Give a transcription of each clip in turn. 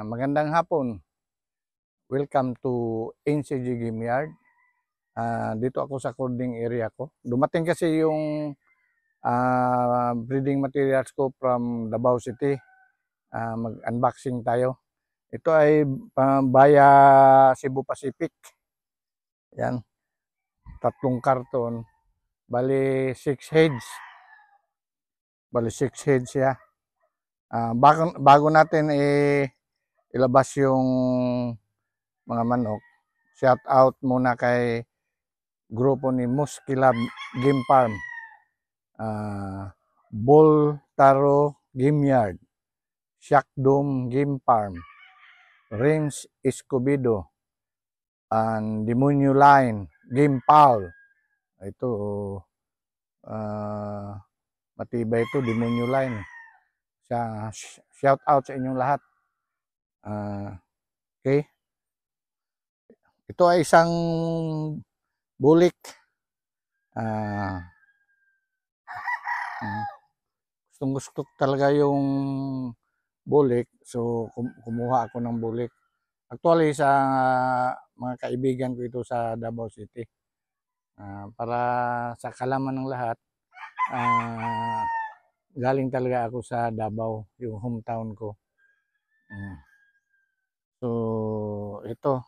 Magandang hapon. Welcome to NCG Game Yard. Dito ako sa cording area ko. Dumating kasi yung breeding materials ko from Davao City. Mag-unboxing tayo. Ito ay via Cebu Pacific. Yan. 3 karton. Bali 6 heads. Bali 6 heads siya. Bago natin ilabas yung mga manok, shout out muna kay grupo ni Muskilab Game Farm, Bull Taro Game Yard, Shack Dome Game Farm, Range Escobedo, and Demonyo Line Game Pal. Ito matibay ito, Demonyo Line. Shout out sa inyong lahat. Okay. Ito ay isang bulik. Gustong gusto talaga yung bulik. So, kumuha ako ng bulik. Actually, sa mga kaibigan ko ito sa Davao City. Para sa kalaman ng lahat, galing talaga ako sa Davao, yung hometown ko. So, ito.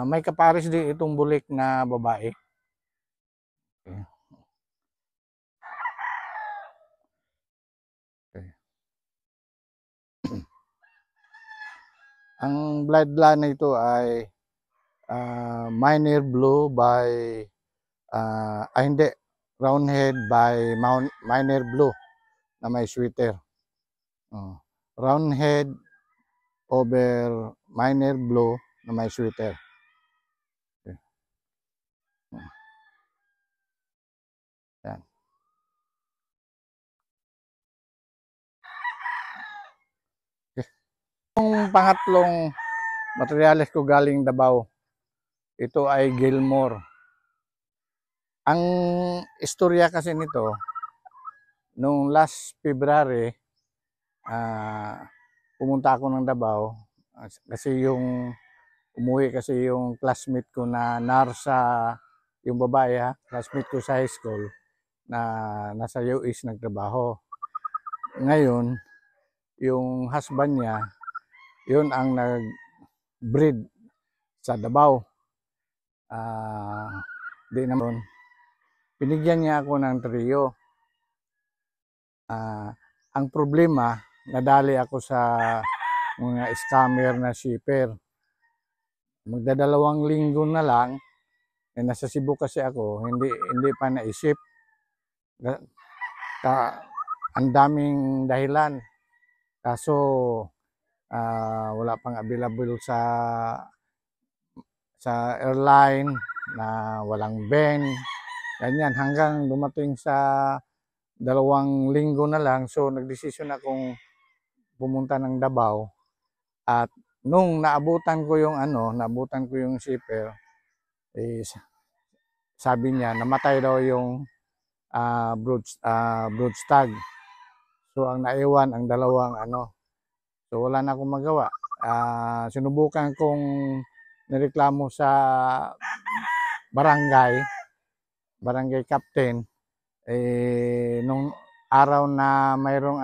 May kapares din itong bulik na babae. Okay. Ang bloodline na ito ay Miner Blue by hindi, Roundhead by Miner Blue na may sweater. Roundhead over Miner Blue na may sweater. Okay. Yan. Okay. Yung pangatlong materials ko galing Davao, ito ay Gilmore. Ang istorya kasi nito, nung last February, pumunta ako ng Davao kasi umuwi kasi yung classmate ko na narsa, yung babae classmate ko sa high school na nasa US nagtrabaho. Ngayon, yung husband niya, yun ang nag-breed sa Davao. Di naman, binigyan niya ako ng trio. Ang problema, nadali ako sa mga scammer na shipper. Magdadalawang linggo na lang, nasa Cebu kasi ako, hindi pa naisip. Ang daming dahilan. Kaso wala pang available sa airline, na walang Ben. Ganyan hanggang dumating sa 2 linggo na lang. So nagdesisyon akong pumunta ng Davao, at nung naabutan ko yung shipper, sabi niya namatay daw yung brood stag. So ang naiwan ang dalawang so wala na akong magawa. Sinubukan kong nireklamo sa barangay captain. Nung araw na mayroong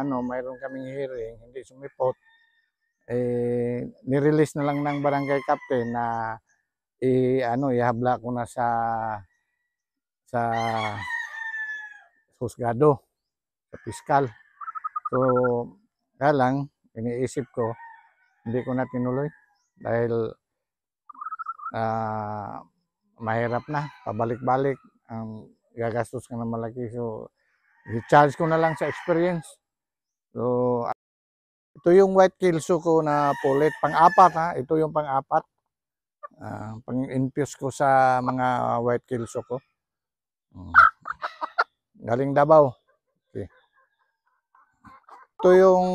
kaming hearing, hindi sumipot, nirelease na lang ng barangay captain na ihabla ko na sa husgado, sa piskal. So kaya lang, iniisip ko, hindi ko na tinuloy dahil mahirap na, pabalik-balik, gagastos ka na malaki. So i-charge ko na lang sa experience. So ito yung white kelso ko na pulit, pang-apat ito yung pang-apat. Pang-infuse ko sa mga white kelso ko. Galing Davao. Okay. Ito yung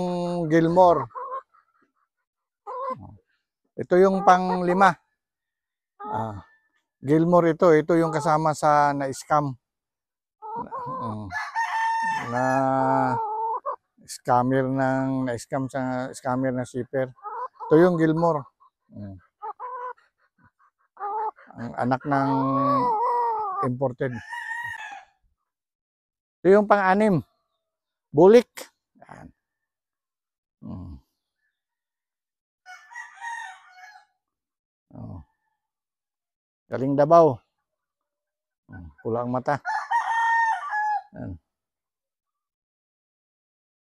Gilmore. Ito yung pang-5. Gilmore ito yung kasama sa na-scam. na-scam sa scammer na shipper. Ito yung Gilmore. Mm. Ang anak ng imported. Ito yung pang-anim. Bulik. Yan. Mm. Oh. Galing Davao. Pula ang mata. Yan.